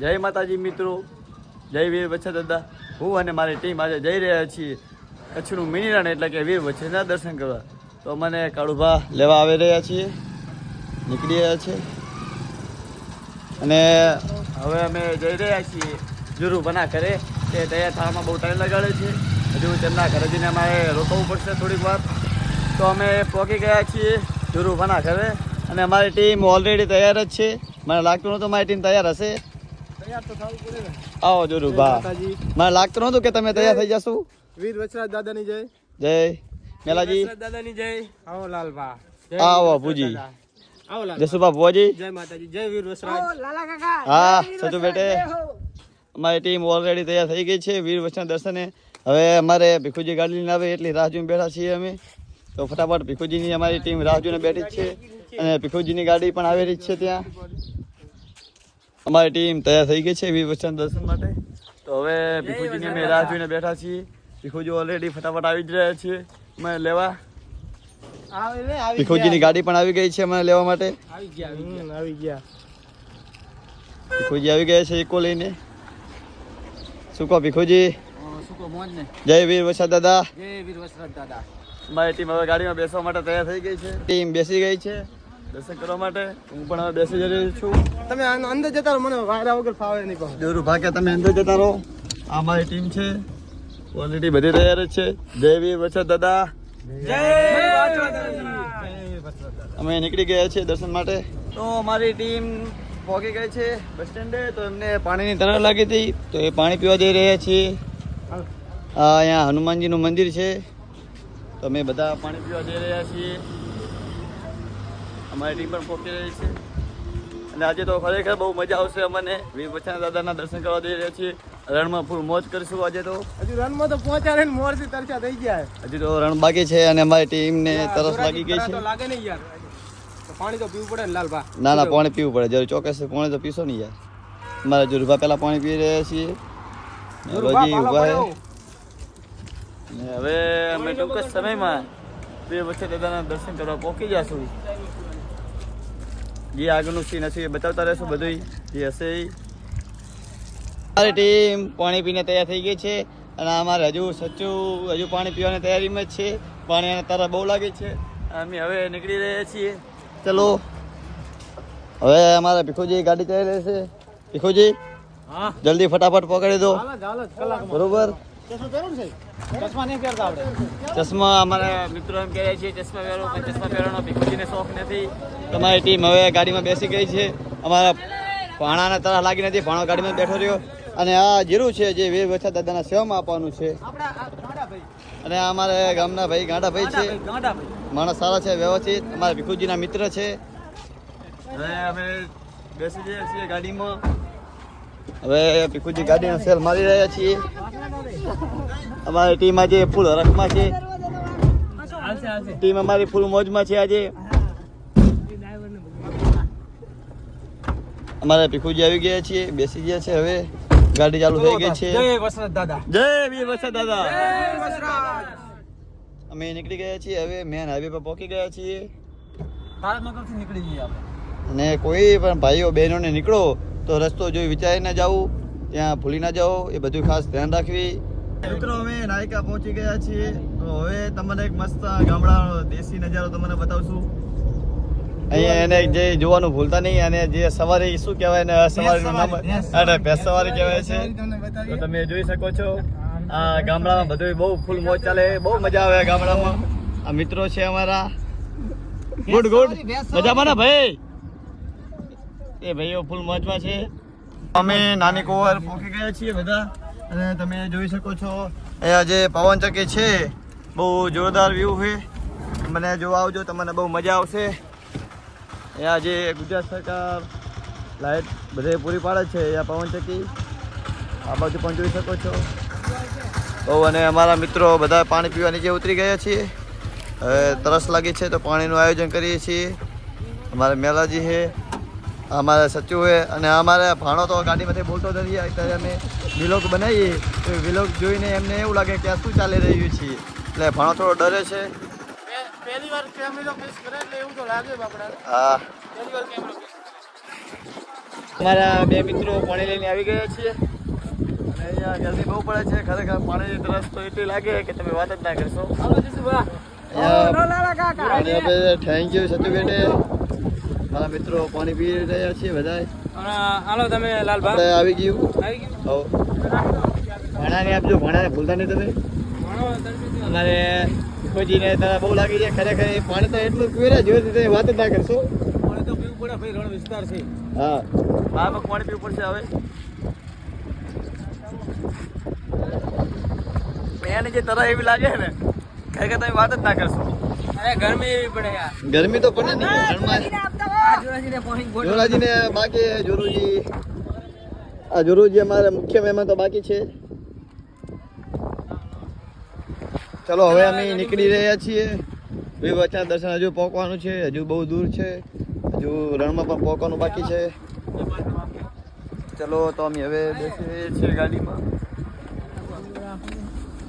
જય માતાજી મિત્રો, જય વીર વચ્છા દાદા. હું અને મારી ટીમ આજે જઈ રહ્યા છીએ કચ્છનું મિની રણ એટલે કે વીર વચ્છાના દર્શન કરવા. તો મને કાળુભા લેવા આવી રહ્યા છીએ, નીકળી રહ્યા છે અને હવે અમે જઈ રહ્યા છીએ જુરુભાના ઘરે. તે તૈયાર થવામાં બહુ ટાઈમ લગાડે છે. હજુ તેમના ઘરે જઈને અમારે રોકવું પડશે થોડીક વાર. તો અમે પહોંચી ગયા છીએ જુરુભાના ઘરે અને અમારી ટીમ ઓલરેડી તૈયાર જ છે. મને લાગતું નહોતું મારી ટીમ તૈયાર હશે. આવો જુરુભા, મને લાગતું નહોતું કે તમે તૈયાર થઈ જશો. વીર વચરાજ દાદાની જય. જય મેલાજી દાદાની જય. આવો લાલભા. આવો ભુજી. આવો લાલ. જસુભા ભુવાજી. જય માતાજી. જય વીર વચરાજ. લાલા કાકા. હા સચુ બેટે, અમારી ટીમ ઓલરેડી તૈયાર થઈ ગઈ છે વીર વચના દર્શને. હવે અમારે ભીખુજી ગાડી લઈને આવે એટલી રાહ જોઈને બેઠા છીએ અમે. તો ફટાફટ ભીખુજીની અમારી ટીમ રાહ જોઈને બેઠી જ છે અને ભીખુજીની ગાડી પણ આવેલી જ છે. ત્યાં અમારી ટીમ તૈયાર થઈ ગઈ છે વીર વચના દર્શન માટે. તો હવે ભીખુજીની અમે રાહ જોઈને બેઠા છીએ. ભીખુજી ઓલરેડી ફટાફટ આવી જ રહ્યા છીએ મને લેવા. ભીખુજીની ગાડી પણ આવી ગઈ છે મને લેવા માટે. આવી ગયા. ભીખુજી આવી ગયા છે ઇકો લઈને. શું કહો ભીખુજી? જય વીર વચરાજ દાદા. જય વીર વચરાજ દાદા. મારી ટીમ હવે ગાડીમાં બેસવા માટે તૈયાર થઈ ગઈ છે. ટીમ બેસી ગઈ છે દર્શન કરવા માટે. હું પણ હવે બેસી જઈ રહ્યો છું. તમે અંદર જતા રહો, મને વાયરા વગર ફાવે નહીં. પણ જરૂર ભાગ્યા તમે અંદર જતા રહો. આ મારી ટીમ છે ઓલરેડી બધી તૈયાર જ છે. જય વીર વચરાજ દાદા. અમે નીકળી ગયા છીએ દર્શન માટે. તો અમારી ટીમ પહોંચી ગઈ છે બસ સ્ટેન્ડે. તો એમને પાણીની તરસ લાગી હતી તો એ પાણી પીવા જઈ રહ્યા છીએ. અહીંયા હનુમાનજીનું મંદિર છે તો અમે બધા પાણી પીવા જઈ રહ્યા છીએ. અમારી ટીમ પણ પહોંચી રહી છે અને આજે તો ખરેખર બહુ મજા આવશે અમને. વીર વચના દાદાના દર્શન કરવા જઈ રહ્યા છીએ. રણમાં ફૂલ મોજ કરીશું આજે. તો હજુ રનમાં તો પહોંચ્યા ને મોરથી તરસ્યા થઈ ગયા. હજી તો રણ બાકી છે અને અમારી ટીમને તરસ લાગી ગઈ છે. લાગે નહીં યાર, તો પાણી તો પીવું પડે ને લાલભા. ના ના, પાણી પીવું પડે જરૂર, ચોક્કસ. પાણી તો પીશો નહીં યાર. અમારા જુરુભા પહેલા પાણી પી રહ્યા છીએ. હજી ઊભા છે ને હવે અમે ટૂંક જ સમયમાં વીર વચના દાદાના દર્શન કરવા પહોંચી જશું. જે આગળનું સીન હશે એ બતાવતા રહેશું બધું જે હશે એ. અમારી ટીમ પાણી પીને તૈયાર થઈ ગઈ છે અને અમારે હજુ પાણી પીવાની તૈયારીમાં જ છે. પાણી અને તરસ બહુ લાગે છે. અમે હવે નીકળી રહ્યા છીએ. ચલો હવે અમારા ભીખુજી ગાડી ચાલી રહેશે. ભીખુજી જલ્દી ફટાફટ પકડી દો. બરોબર. ચશ્મા અમારા મિત્રો એમ કહે છે ચશ્મા પહેરો, પણ ચશ્મા પહેરવાનો ભીખુજીને શોખ નથી. તમારી ટીમ હવે ગાડીમાં બેસી ગઈ છે. અમારા ભાણાને તરસ લાગી નથી. ભાણો ગાડીમાં બેઠો રહ્યો અને આ જીરું છે જે વીર વચના દાદાના સેવામાં આપવાનું છે. અને અમારે ગામના ભાઈ ગાંડાભાઈ છે, માણસ સારા છે, વ્યવસ્થિત, અમારા ભીખુજીના મિત્ર છે. હવે અમે બેસી જઈએ છીએ ગાડીમાં. હવે ભીખુજી ગાડીનો સેલ મારી રહ્યા છીએ. અમારી ટીમ આજે ફૂલ હરખમાં છે. ટીમ અમારી ફૂલ મોજમાં છે આજે. અમારા ભીખુજી આવી ગયા છીએ, બેસી ગયા છે. હવે ગાડી ચાલુ થઈ ગઈ છે. જય વચરાજ દાદા. જય વીર વચરાજ દાદા. અમે નીકળી ગયા છીએ. હવે મેન હાઈવે પર પહોંચી ગયા છીએ. ભારતનગરથી નીકળી જઈએ આપણે. અને કોઈ પણ ભાઈઓ બહેનોને નીકળો તો રસ્તો જોઈ વિચારીને જાવું, ત્યાં ભૂલી ના જાઓ, એ બધું ખાસ ધ્યાન રાખવી. મિત્રો અમે નાયકા પહોંચી ગયા છીએ. તો હવે તમને એક મસ્ત ગામડાનો દેશી નજારો તમને બતાવશું. અહીંયા એને જે જોવાનું ભૂલતા નહીં. અને જે સવારી શું કહેવાય ને, સવારીનું નામ અરે ભેંસ સવારી કહેવાય છે. તો તમે જોઈ શકો છો આ ગામડામાં બધું બહુ ફૂલ મોજ ચાલે. બહુ મજા આવે ગામડામાં. આ મિત્રો છે અમારા. ગુડ મજામાં ને ભાઈ? એ ભાઈઓ ફૂલ મોજમાં છે. અમે નાની કોવર પહોંચી ગયા છીએ બધા અને તમે જોઈ શકો છો અહીંયા જે પવન ચક્કી છે બહુ જોરદાર વ્યૂ છે. મને જોવા આવજો, તમને બહુ મજા આવશે. અહીંયા જે ગુજરાત સરકાર લાઇટ બધે પૂરી પાડે છે. અહીંયા પવન ચક્કી આ બાજુ પણ જોઈ શકો છો બહુ. અને અમારા મિત્રો બધા પાણી પીવા નીચે ઉતરી ગયા છીએ. હવે તરસ લાગી છે તો પાણીનું આયોજન કરીએ છીએ. અમારે મેલાજી છે, અમારે સચુ છે અને અમારે ભાણો તો ગાડીમાંથી બોલતો નથી. અત્યારે અમે વિલોગ બનાવીએ તો વિલોગ જોઈને એમને એવું લાગે કે આ શું ચાલી રહ્યું છે, એટલે ભાણો થોડો ડરે છે. પહેલી વાર કેમેરો ફેસ કરે એટલે એવું તો લાગે બાપડા. હા પહેલી વાર કેમેરો ફેસ. અમારા બે મિત્રો પાણી લઈને આવી ગયા છીએ અને અહીંયા ગરમી બહુ પડે છે ખરેખર પાણીની તરસ તો એટલી લાગે કે તમે વાત જ ના કરશો થેન્ક યુ સતુ બેટે મારા મિત્રો પાણી પી રહ્યા છીએ બધા હાલો તમે લાલબા આપણે આવી ગયું હો ભણાને આપજો ભણાને ભૂલતા નહીં તમે અમારે ખોજીને તને બહુ લાગી છે ખરેખર એ પાણી તો એટલું પીવે જોયું તમે વાત જ ના કરશો પાણી તો પીવું પડે ભાઈ રણ વિસ્તાર છે હા બહારમાં પાણી પીવું પડશે હવે એની જે તરહ એવી લાગે ને ખરેખર તમે વાત જ ના કરશો અરે ગરમી એવી પડે યાર ગરમી તો પડે ને જોરાજીને બાકી જોરુજી આ જોરુજી અમારા મુખ્ય મહેમાન તો બાકી છે ચલો હવે અમે નીકળી રહ્યા છીએ વિવચા દર્શન હજુ પહોંચવાનું છે હજુ બહુ દૂર છે હજુ રણમાં પણ પહોંચવાનું બાકી છે ચલો તો અમે હવે બેસી રહ્યા છીએ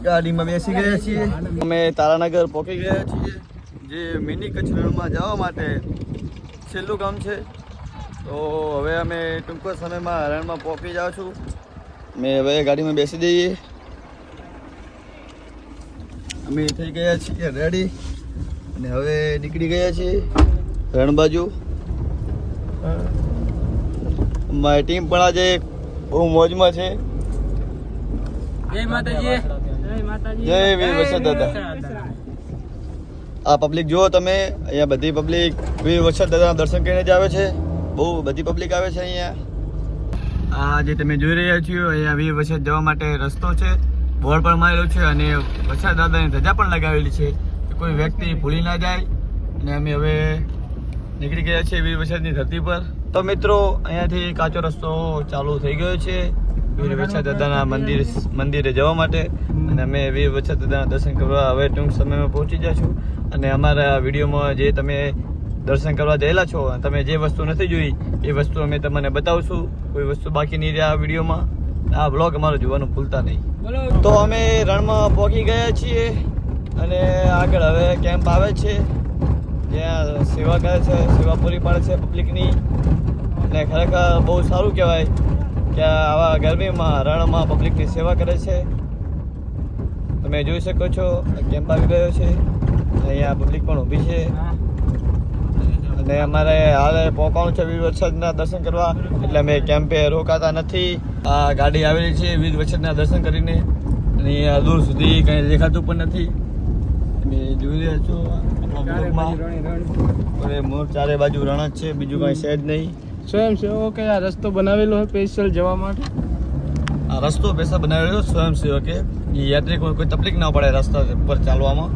ગાડીમાં બેસી ગયા છીએ અમે તારાનગર પહોંચી ગયા છીએ જે મિની કચ્છ રણમાં જવા માટે છેલ્લું કામ છે તો હવે અમે ટૂંક સમયમાં રણમાં પહોંચી જાઉં છું મેં હવે ગાડીમાં બેસી જઈએ અમે થઈ ગયા છીએ રેડી અને હવે નીકળી ગયા છીએ રણ બાજુ મારી ટીમ પણ આજે બહુ મોજમાં છે જય માતાજી જય વીર વસંત દાદા આ પબ્લિક જુઓ તમે અહીંયા બધી પબ્લિક વીર વસંત દાદાના દર્શન કરીને જ આવે છે બહુ બધી પબ્લિક આવે છે અહીંયા આ જે તમે જોઈ રહ્યા છો અહીંયા વીર વસંત જવા માટે રસ્તો છે બોર્ડ પણ મારેલું છે અને વસંત દાદાની ધજા પણ લગાવેલી છે કે કોઈ વ્યક્તિ ભૂલી ના જાય અને અમે હવે નીકળી ગયા છીએ વીર વસંતની ધરતી પર તો મિત્રો અહીંયાથી કાચો રસ્તો ચાલુ થઈ ગયો છે વીર વસંત દાદાના મંદિરે જવા માટે અને અમે વીર વસંત દાદાના દર્શન કરવા હવે ટૂંક સમયમાં પહોંચી જશું અને અમારા વિડીયોમાં જે તમે દર્શન કરવા ગયેલા છો તમે જે વસ્તુ નથી જોઈ એ વસ્તુ અમે તમને બતાવશું કોઈ વસ્તુ બાકી નહીં રહે આ વિડીયોમાં આ બ્લોગ અમારો જોવાનું ભૂલતા નહીં તો અમે રણમાં પહોંચી ગયા છીએ અને આગળ હવે કેમ્પ આવે છે જ્યાં સેવા કરે છે સેવા પૂરી પાડે છે પબ્લિકની અને ખરેખર બહુ સારું કહેવાય કે આવા ગરમીમાં રણમાં પબ્લિકની સેવા કરે છે તમે જોઈ શકો છો કેમ્પ આવી ગયો છે અહીંયા પબ્લિક પણ ઊભી છે અને અમારે હાલ પહોંચવાનું છે વીર વસંતના દર્શન કરવા એટલે અમે કેમ્પે રોકાતા નથી આ ગાડી આવેલી છે વીર વસંતના દર્શન કરીને અને અહીંયા દૂર સુધી કંઈ દેખાતું પણ નથી તમે જોઈ રહ્યા છો મોર ચારે બાજુ રણ જ છે બીજું કંઈ છે જ નહીં સ્વયંસેવકે આ રસ્તો બનાવેલો હોય સ્પેશિયલ જવા માટે આ રસ્તો પૈસા બનાવેલો સ્વયંસેવકે એ યાત્રિકોને કોઈ તકલીફ ના પડે રસ્તા પર ચાલવામાં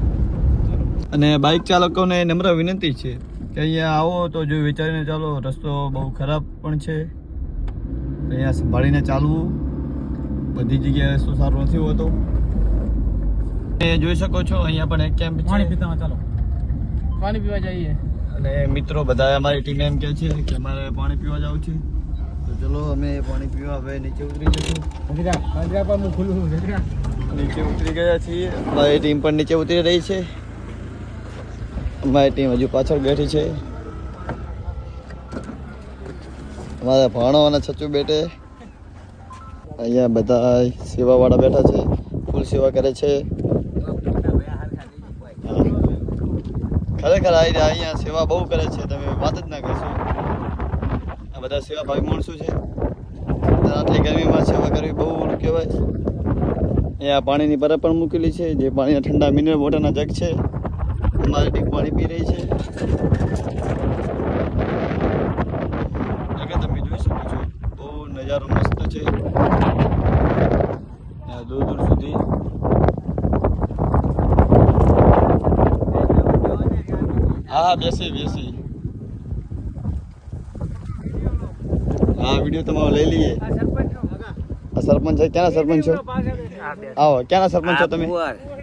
અને બાઇક ચાલકોને નમ્ર વિનંતી છે કે અહીંયા આવો તો જો વિચારીને ચાલો રસ્તો બહુ ખરાબ પણ છે અહીંયા સંભાળીને ચાલવું બધી જગ્યાએ રસ્તો સારો નથી હોતો જોઈ શકો છો અહીંયા પણ એક કેમ્પ છે પાણી પીતા ચાલો પાણી પીવા જઈએ અને મિત્રો બધા અમારી ટીમ એમ કહે છે કે અમારે પાણી પીવા જવું છે તો ચલો અમે પાણી પીવા હવે નીચે ઉતરી જશું નીચે ઉતરી ગયા છીએ અમારી ટીમ પણ નીચે ઉતરી રહી છે અમારી ટીમ હજુ પાછળ બેઠી છે અમારા ભાણો અને છચુ બેટે અહીંયા બધા સેવાવાળા બેઠા છે ફૂલ સેવા કરે છે ખરેખર અહીંયા સેવા બહુ કરે છે તમે વાત જ ના કરશો આ બધા સેવાભાવી માણસો છે આટલી ગરમીમાં સેવા કરવી બહુ કહેવાય અહીંયા પાણીની બરફ પણ મૂકેલી છે જે પાણીના ઠંડા મિનરલ વોટરના જગ છે અમારી ટીમ પાણી પી રહી છે તમે જોઈ શકો છો બહુ નજારો મસ્ત છે દૂર દૂર સુધી હા બેસી હા વિડીયો તમારો લઈ લઈએ આ સરપંચ છે ક્યાંના સરપંચ છો આવો ક્યાંના સરપંચ છો તમે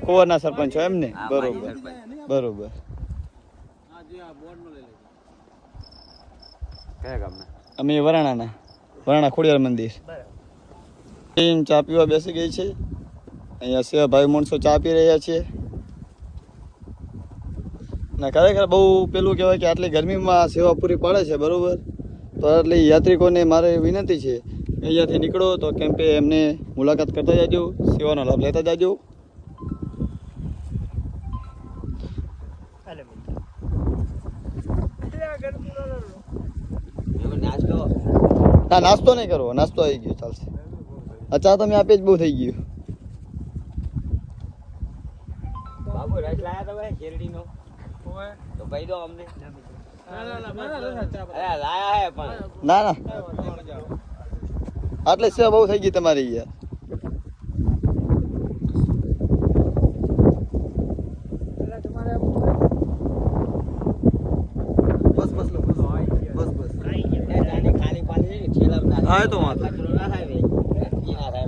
કુંવરના સરપંચ છો એમ ને બરોબર અમે વરાણા ખોડિયાર મંદિર ટીમ ચા પીવા બેસી ગઈ છે અહીંયા સેવા ભાઈ માણસો ચા પી રહ્યા છે ને ખરેખર બહુ પેલું કહેવાય કે આટલી ગરમીમાં સેવા પૂરી પાડે છે બરોબર તો એટલે યાત્રિકોને મારે વિનંતી છે કે અહીંયાથી નીકળો તો કેમ્પે એમને મુલાકાત કરતા જાજો, સેવાનો લાભ લેતા જાજો. ના નાસ્તો નહીં કરવો, નાસ્તો આવી ગયો ચાલશે. ચા તમે આપે જ બહુ થઈ ગયું. બાબુ રસ લાયા તો ભાઈ શેરડીનો તો ભાઈ દો અમને. અરે લાયા હે પણ ના ના આટલે સેવા બહુ થઈ ગઈ તમારી યાર. બસ બસ લો બસ બસ. ખાલી પાણી છે છેલ્લા ના હા તો વાંધો કચરો ના થાય ભાઈ ઈ ના થાય.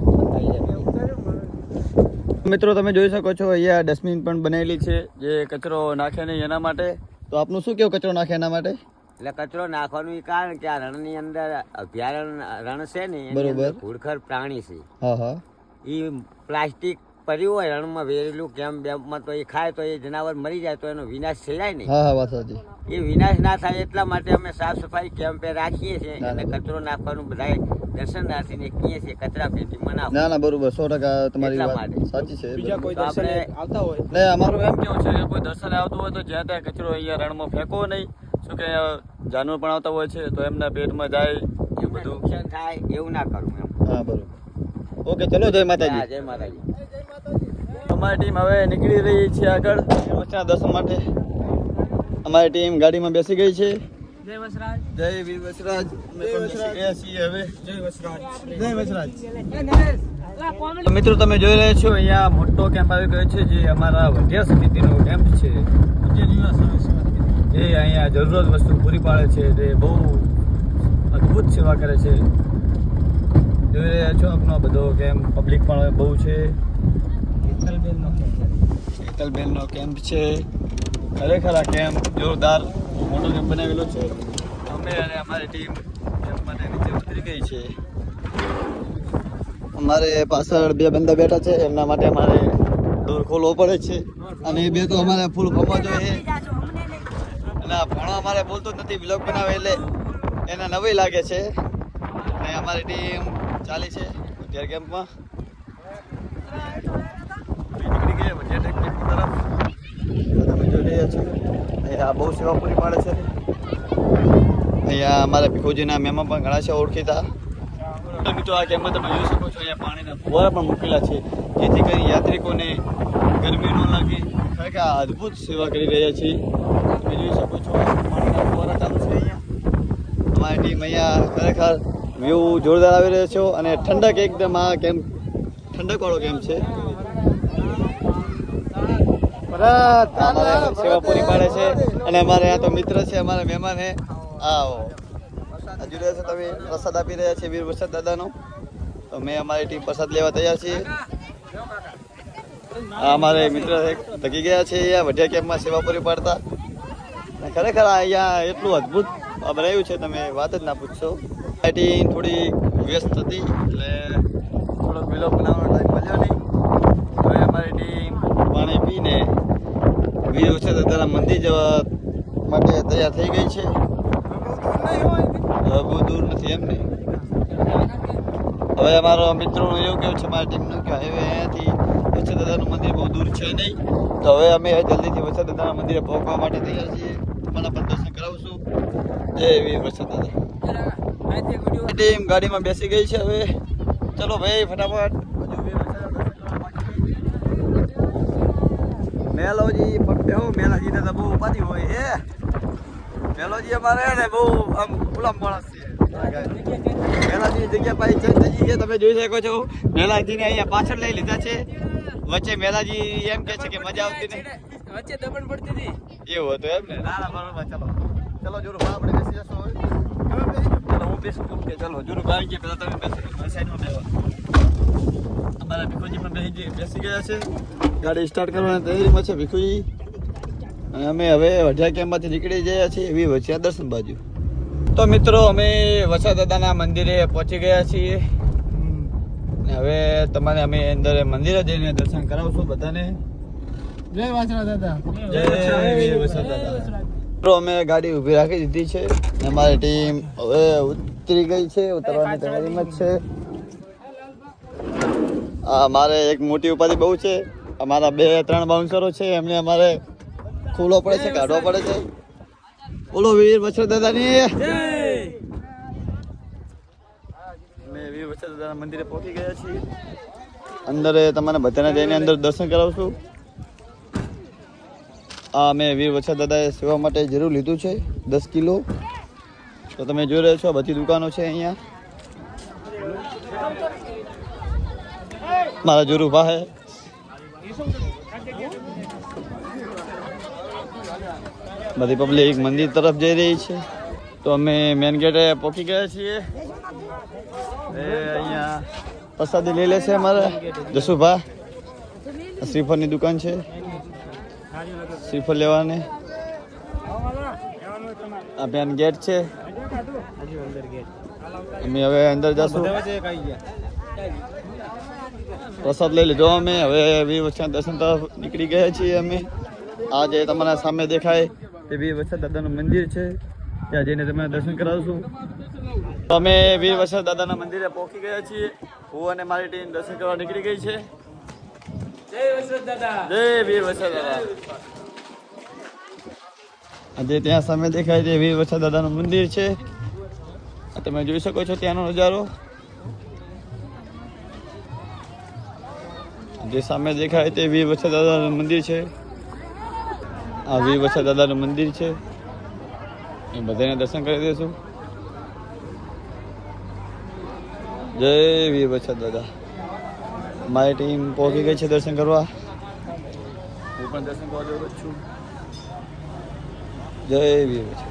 મિત્રો તમે જોઈ શકો છો અહીંયા ડસ્ટબિન પણ બનાવેલી છે જે કચરો નાખે નહીં એના માટે. તો આપનું શું કેવું કચરો નાખે એના માટે? એટલે કચરો નાખવાનું કારણ કે આ રણની અંદર અભયારણ્ય રણ છે ને એની બરોબર. અંદર ઘુડખર પ્રાણી છે. હા હા એ પ્લાસ્ટિક પડ્યું હોય રણમાં વેરેલું કેમ બેમ્પમાં તો એ ખાય તો એ જનાવર મરી જાય તો એનો વિનાશ થઈ જાય ને. હા હા વાત સાચી. એ વિનાશ ના થાય એટલા માટે અમે સાફ સફાઈ કેમ્પે રાખીએ છીએ ના, અને ના. કચરો નાખવાનું બધાય દર્શનાર્થીને કહીએ છીએ કચરા પેટી મનાવો. ના ના બરોબર 100% તમારી એટલા વાત માટે. સાચી છે. બીજા કોઈ તો આપણે દર્શને આવતા હોય ને અમારું એમ કેવું છે કે કોઈ દર્શને આવતું હોય તો જ્યાં ત્યાં કચરો અહીંયા રણમાં ફેંકવો નહીં. શું કે જાનવર પણ આવતા હોય છે તો એમના પેટમાં જાય એ એમને બધું. નુકસાન થાય એવું ના કરવું એમ. હા બરોબર. ઓકે ચલો જય હા, માતાજી. જય માતાજી. અમારી ટીમ હવે નીકળી રહી છે આગળ વચના દર્શન માટે. અમારી ટીમ ગાડીમાં બેસી ગઈ છે. જય વસરાજ. જય વીર વસરાજ. અમે પણ બેસી ગયા છીએ હવે. જય વસરાજ. જય વસરાજ. તો મિત્રો તમે જોઈ રહ્યા છો અહીંયા મોટો કેમ્પ આવી ગયો છે જે અમારા વઢિયાર સમિતિનો કેમ્પ છે. જે અહીંયા જરૂરત વસ્તુ પૂરી પાડે છે, જે બહુ અદ્ભુત સેવા કરે છે. જોઈ રહ્યા છો આપનો બધો કેમ્પ, પબ્લિક પણ બહુ છે. હેતલબેનનો કેમ્પ છે. ખરેખર આ કેમ્પ જોરદાર મોટો કેમ્પ બનાવેલો છે. અમે અને અમારી ટીમ કેમ્પ માટે નીચે ઉતરી ગઈ છે. અમારે પાછળ બે બંદા બેઠા છે એમના માટે અમારે ડોર ખોલવો પડે છે અને એ બે તો અમારે ફૂલ ખમવા જોઈએ. અને આ ભણો અમારે બોલતો જ નથી, બ્લોગ બનાવે એટલે એને નવી લાગે છે. અને અમારી ટીમ ચાલી છે વઢિયાર કેમ્પમાં. નીકળી ગઈ વઢિયાર કેમ્પ તરફ. તમે જોઈ રહ્યા છો અહીંયા બહુ સેવા પૂરી પાડે છે. અહીંયા અમારા ભીખુજીના મહેમાન પણ ઘણા છે ઓળખીતા. તો મિત્રો આ કેમ્પમાં તમે જોઈ શકો છો અહીંયા પાણીના ફુવારા પણ મૂકેલા છે જેથી કરી યાત્રિકોને ગરમી ન લાગે. ખરેખર આ અદ્ભુત સેવા કરી રહ્યા છીએ. તમે જોઈ શકો છો પાણીના ફુવારા ચાલુ છે અહીંયા. અમારી ટીમ અહીંયા ખરેખર વ્યૂ જોરદાર આવી રહ્યો છે અને ઠંડક એકદમ આ કેમ્પ ઠંડકવાળો કેમ્પ છે. અમારે સેવા પૂરી પાડે છે અને અમારે આ તો મિત્ર છે, અમારા મહેમાન છે. આવો હજુ રહે છે તમે પ્રસાદ આપી રહ્યા છે વીર વરસાદ દાદાનો. તો મેં અમારી ટીમ પ્રસાદ લેવા તૈયાર છીએ. આ અમારે મિત્ર થકી ગયા છે અહીંયા વઢિયાર કેમ્પમાં સેવા પૂરી પાડતા. અને ખરેખર આ અહીંયા એટલું અદ્ભુત બનાવ્યું છે તમે વાત જ ના પૂછશો. આ ટીમ થોડી વ્યસ્ત હતી એટલે થોડોક વિલોગ બનાવવાનો ટાઈમ મળ્યો નહીં. હવે અમારી ટીમ પાણી પીને વીર વરસાદ દાદાના મંદિર જવા માટે તૈયાર થઈ ગઈ છે. બહુ દૂર નથી એમ ને. હવે અમારો મિત્રોનું એવું કેવું છે મારી ટીમનું કે હવે અહીંયાથી વરસાદ દાદાનું મંદિર બહુ દૂર છે નહીં. તો હવે અમે જલ્દીથી વરસાદ દાદાના મંદિરે પહોંચવા માટે તૈયાર છીએ. તમારા પણ દર્શન કરાવશું. જય વીર વરસાદ દાદા. ટીમ ગાડીમાં બેસી ગઈ છે હવે. ચલો ભાઈ ફટાફટ. હજુ વીર વરસાદ દાદા દર્શન કરવા બાકી છે. મેલોજી પપ્પે હો મેલાજીને તો બહુ ઉપાધિ હોય હે. મેલોજી અમારે ને બહુ આમ ગુલામ માણસ છે. મેલાજીની જગ્યા પાછી ચેન્જ થઈ ગઈ છે. તમે જોઈ શકો છો મેલાજીને અહીંયા પાછળ લઈ લીધા છે. વચ્ચે મેલાજી એમ કહે છે કે મજા આવતી નહીં, વચ્ચે દબણ પડતી હતી. એવું હતું એમ ને. ના ના બરોબર. ચલો ચલો જોરું આપણે બેસી જશો હવે. ચલો હું બેસું કે ચલો જોરું આવી ગયા પેલા તમે બેસો સાઈડમાં બેસવા. અમારા ભીખુજી પણ બેસી ગયા છે. ગાડી સ્ટાર્ટ કરવાની તૈયારીમાં છે ભીખુજી. અને અમે હવે વઢિયાર કેમ્પમાંથી નીકળી ગયા છીએ એવી વચ્ચે દર્શન બાજુ. તો મિત્રો અમે વરસાદ દાદાના મંદિરે પહોંચી ગયા છીએ. ને હવે તમારે અમે અંદર મંદિરે જઈને દર્શન કરાવશું બધાને. જય વાસણા દાદા. જય વીર વરસાદ દાદા. અમે ગાડી ઊભી રાખી દીધી છે અને અમારી ટીમ હવે ઉતરી ગઈ છે, ઉતરવાની તૈયારીમાં જ છે. મારે એક મોટી ઉપાધિ બહુ છે. અમારા 2-3 બાઉન્સરો છે, એમને અમારે ખોલવો પડે છે, કાઢવો પડે છે. બોલો વીર વછર દાદાની. અમે વીર વછર દાદાના મંદિરે પહોંચી ગયા છીએ. અંદર તમારે બધાને જઈને અંદર દર્શન કરાવશું. મેં વીર વછર દાદાએ સેવા માટે જરૂર લીધું છે 10 કિલો. તો તમે જોઈ રહ્યા છો બધી દુકાનો છે અહીંયા. મારા જોર ઉભા હે. બધી પબ્લિક મંદિર તરફ જઈ રહી છે. તો અમે મેન ગેટે પહોંચી ગયા છીએ. અહીંયા પ્રસાદી લઈ લે છે અમારા જસુભા. શ્રીફળની દુકાન છે, શ્રીફળ લેવાને. આ મેન ગેટ છે. અમે હવે અંદર જશું. પ્રસાદ લઈ લીધો અમે. હવે વીર વછર દર્શન તરફ નીકળી ગયા છીએ અમે. આ જે તમારા સામે દેખાય તે વીર વછર દાદાનું મંદિર છે, ત્યાં જઈને તમે દર્શન કરાવશું. અમે વીર વછર દાદાના મંદિરે પહોંચી ગયા છીએ. હું અને મારી ટીમ દર્શન કરવા નીકળી ગઈ છે. જય વછર દાદા, જય વીર વછર દાદા. આજે ત્યાં સામે દેખાય છે વીર વછર દાદાનું મંદિર છે. તમે જોઈ શકો છો ત્યાંનો નજારો. જે સામે દેખાય તે વીર વછર દાદાનું મંદિર છે. આ વીર વછર દાદાનું મંદિર છે. એ બધાને દર્શન કરી દઈશું. જય વીર વછર દાદા. મારી ટીમ પહોંચી ગઈ છે દર્શન કરવા. હું પણ દર્શન કરવા જતો છું. જય વીર વછર.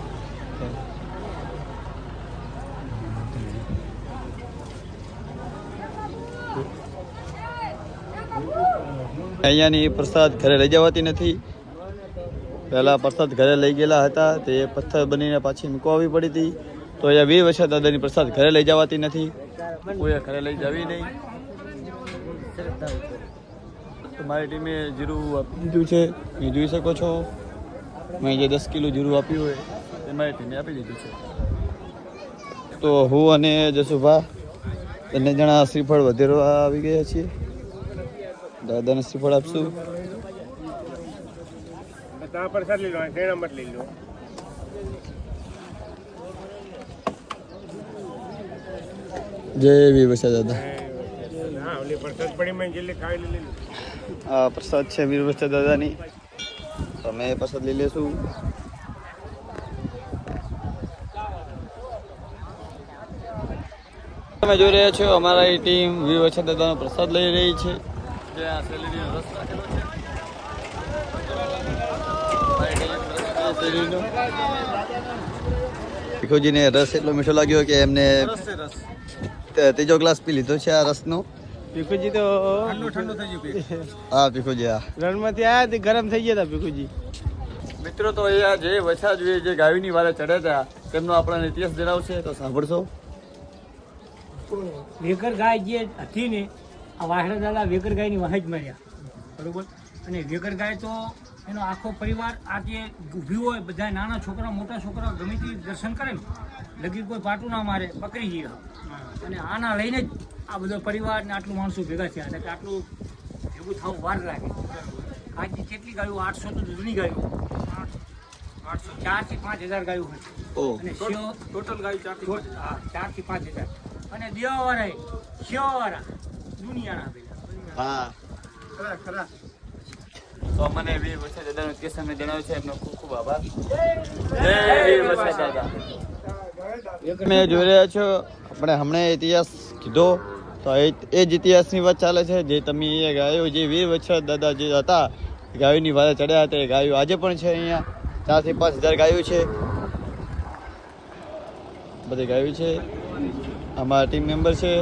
અહીંયાની પ્રસાદ ઘરે લઈ જવાતી નથી. પહેલાં પ્રસાદ ઘરે લઈ ગયેલા હતા, તે પથ્થર બનીને પાછી મૂકવી પડી હતી. તો અહીંયા વીર વછર દાદાની પ્રસાદ ઘરે લઈ જવાતી નથી. કોઈ ઘરે લઈ જવી નહીં. મારી ટીમે જીરું આપી દીધું છે, એ જોઈ શકો છો. મેં જે 10 કિલો જીરું આપ્યું હોય એ મારી ટીમે આપી દીધું છે. તો હું અને જસુભા બંને જણા શ્રીફળ વધેરવા આવી ગયા છીએ. દાદાને શ્રીફળ આપશું. જય વીર વછર દાદા. આ પ્રસાદ છે વીર વછર દાદાની. તમે પ્રસાદ લઈ લેશું. તમે જોઈ રહ્યા છો અમારા ટીમ વીર વછર દાદાનો પ્રસાદ લઈ રહી છે. જ્યાં શેરડીનો રસ રાખેલો છે. ભીખુજીને રસ એટલો મીઠો લાગ્યો કે એમને ત્રીજો ગ્લાસ પી લીધો છે આ રસનો. ભીખુજી તો ઠંડુ થઈ ગયું. હા ભીખુજી, હા રણમાંથી આવ્યા તે ગરમ થઈ ગયા હતા ભીખુજી. મિત્રો, તો અહીંયા જે વછા જોઈએ જે ગાયની વારે ચડ્યા હતા તેમનો આપણને ઇતિહાસ જણાવશે, તો સાંભળશો. વેકર ગાય જે હતી ને, આ વાહડા દાદા વેકર ગાયની વાહ જ માર્યા, બરોબર. અને વેકર ગાય તો એનો આખો પરિવાર આ જે ઊભી હોય, બધા નાના છોકરા મોટા છોકરા ગમે તે દર્શન કરે ને લગી કોઈ પાટું ના મારે, પકડી જઈએ. અને આના લઈને જ આ બધો પરિવાર ને આટલું માણસો ભેગા થયા હતા કે આટલું ભેગું થવું વાર લાગે. આજે કેટલી ગાયો? 800 તો દૂધની ગાયો, 4 થી 5 હજાર ગાયો હોય. અને ટોટલ ગાયો 4 થી 5 હજાર. અને દેવાવાળા સેવાવાળા દુનિયાના ભેગા. હા ખરા. તો મને વીર વછર દાદાનો ઇતિહાસ અમને જણાવ્યો છે, એમનો ખૂબ ખૂબ આભાર. જય વીર વછર દાદા. તમે જોઈ રહ્યા છો આપણે હમણાં ઇતિહાસ કીધો, તો એ જ ઇતિહાસની વાત ચાલે છે. જે તમે એ ગાયો જે વીર વછર દાદા જે હતા ગાયોની વારે ચડ્યા હતા, એ ગાયો આજે પણ છે. અહીંયા 4 થી 5 હજાર ગાયો છે, બધી ગાયો છે. અમારા ટીમ મેમ્બર છે.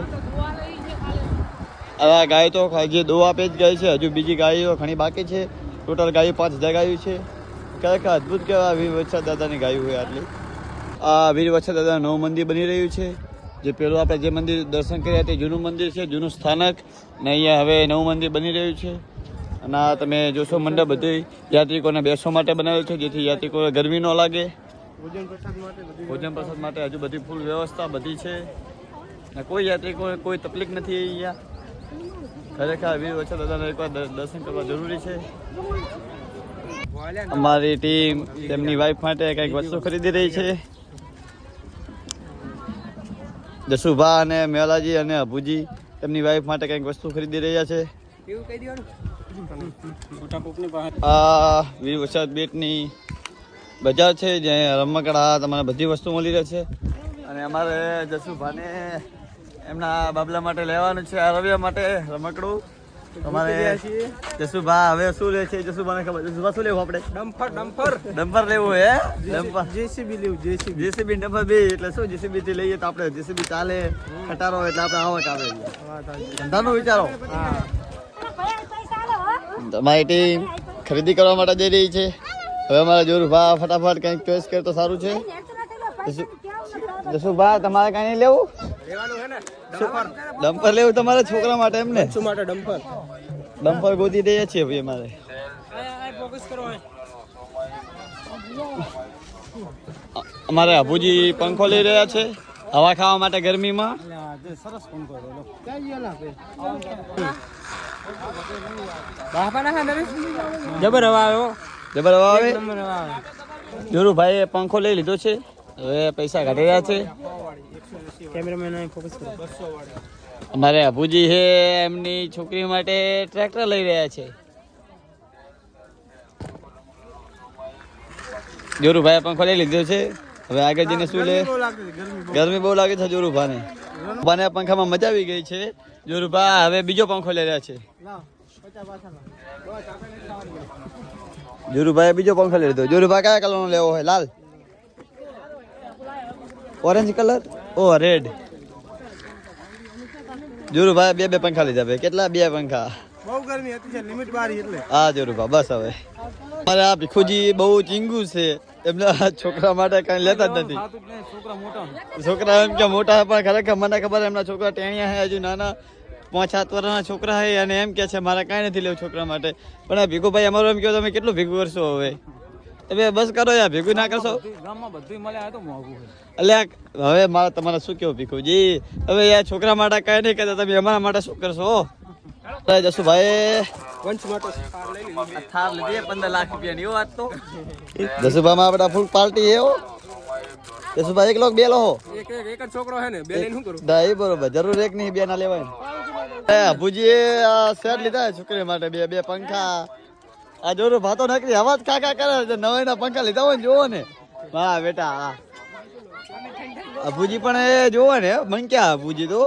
આ ગાય તો જે દો આપે જ ગાય છે. હજુ બીજી ગાયો ઘણી બાકી છે. ટોટલ ગાયો 5000 ગાયો છે. ખરેખર અદ્ભુત કહેવાય વીર વછર દાદાની ગાયો હોય આટલી. આ વીર વછર દાદાનું નવું મંદિર બની રહ્યું છે. જે પેલું આપણે જે મંદિર દર્શન કર્યા તે જૂનું મંદિર છે, જૂનું સ્થાનક. ને અહીંયા હવે નવું મંદિર બની રહ્યું છે. અને આ તમે જોશો મંડપ બધું યાત્રિકોને બેસવા માટે બનાવેલું છે, જેથી યાત્રિકો ગરમી ન લાગે. ભોજન પ્રસાદ માટે હજુ બધી ફૂલ વ્યવસ્થા બધી છે ને કોઈ યાત્રિકો કોઈ તકલીફ નથી અહીંયા. ખરેખર વીર વચ્ચે દાદાને એકવાર દર્શન કરવા જરૂરી છે. અમારી ટીમ તેમની વાઈફ માટે કંઈક વસ્તુ ખરીદી રહી છે. જસુભા અને મેલાજી અને અભુજી તેમની વાઈફ માટે કંઈક વસ્તુ ખરીદી રહ્યા છે. આ વીર વરસાદ બેટની બજાર છે, જ્યાં રમકડા તમારે બધી વસ્તુ મળી રહે છે. અને અમારે જસુભાને એમના બાબલા માટે લેવાનું છે, આ રવિવાર માટે રમકડું. અમારે જસુભા હવે શું લે છે? જસુભાને ખબર. જસુભા શું લેવું આપણે? ડમ્પર લેવું હે? ડમ્પર જેસીબી ડમ્પર બે એટલે શું? જેસીબી થી લઈએ તો આપણે જેસીબી ચાલે, ખટારો એટલે આપણે આવક આવે. ધંધાનું વિચારો. તમારી ટીમ ખરીદી કરવા માટે જઈ રહી છે. હવે અમારા જોરુભા ફટાફટ કંઈક ચોઈસ કરે તો સારું છે. જસુભા તમારે કઈ નહીં લેવું? ડમ્પર લેવું તમારે છોકરા માટે? એમને ડમ્પર ગોતી દઈએ છીએ ભાઈ. અમારે અમારે અભુજી પંખો લઈ રહ્યા છે હવા ખાવા માટે ગરમીમાં. જબર હવા આવ્યો. જબર હવા આવે. જોરુભાઈએ પંખો લઈ લીધો છે, હવે પૈસા કાઢી રહ્યા છે. અમારે અભુજી છે એમની છોકરી માટે ટ્રેક્ટર લઈ રહ્યા છે. જોરુભાઈએ પંખો લઈ લીધો છે, હવે આગળ જઈને શું લે? ગરમી બહુ લાગે છે જોરુભાને. ભાને પંખામાં મજા આવી ગઈ છે. જોરુભા હવે બીજો પંખો લઈ રહ્યા છે. જોરુભાઈએ બીજો પંખો લઈ લીધો. જોરુભા કયા કલરનો લેવો હોય? લાલ, ઓરેન્જ કલર, ઓ રેડ. જોરુભાઈ બે પંખા લીધા ભાઈ. કેટલા? બે પંખા. બહુ ગરમી હતી છે, લિમિટ બારી એટલે. હા જોરુભા બસ. હવે અમારે આ ભીખુજી બહુ ચીંગુ છે, એમના છોકરા માટે કઈ લેતા જ નથી. છોકરા એમ કે મોટા, પણ ખરેખર મને ખબર એમના છોકરા ટેણિયા છે, હજુ નાના 5-7 વર્ષના છોકરા છે, અને એમ કે છે મારે કાંઈ નથી લેવું છોકરા માટે. પણ આ ભીખુભાઈ અમારું એમ કહો તમે કેટલું ભેગું કરશો? હવે તમે બસ કરો યાર, ભેગું ના કરશો. એટલે હવે મારે તમારે શું કેવું ભીખુજી? હવે યાર છોકરા માટે કાંઈ નહીં કરતા, તમે અમારા માટે શું કરશો? જસુભાઈ થાર લીધી 15 લાખ રૂપિયાની. એવો વાત તો જસુભાઈ આપડા ફૂલ પાર્ટી છે. જસુભાઈ એક લોક બે લો એક જ છોકરો હે ને, બે લઈને શું કરું? દાઈ બરોબર, જરૂર એક નહીં, બે ના લેવાય. ભુજીએ સેટ લીધા છોકરી માટે બે પંખા. આ જોરું ભાતો નકરી અવાજ કાકા કરે. નવાઈ ના પંખા લીધા હોય ને, જોવો ને. હા બેટા, આ ભુજી પણ એ જોવો ને, મન ક્યાં ભુજી તો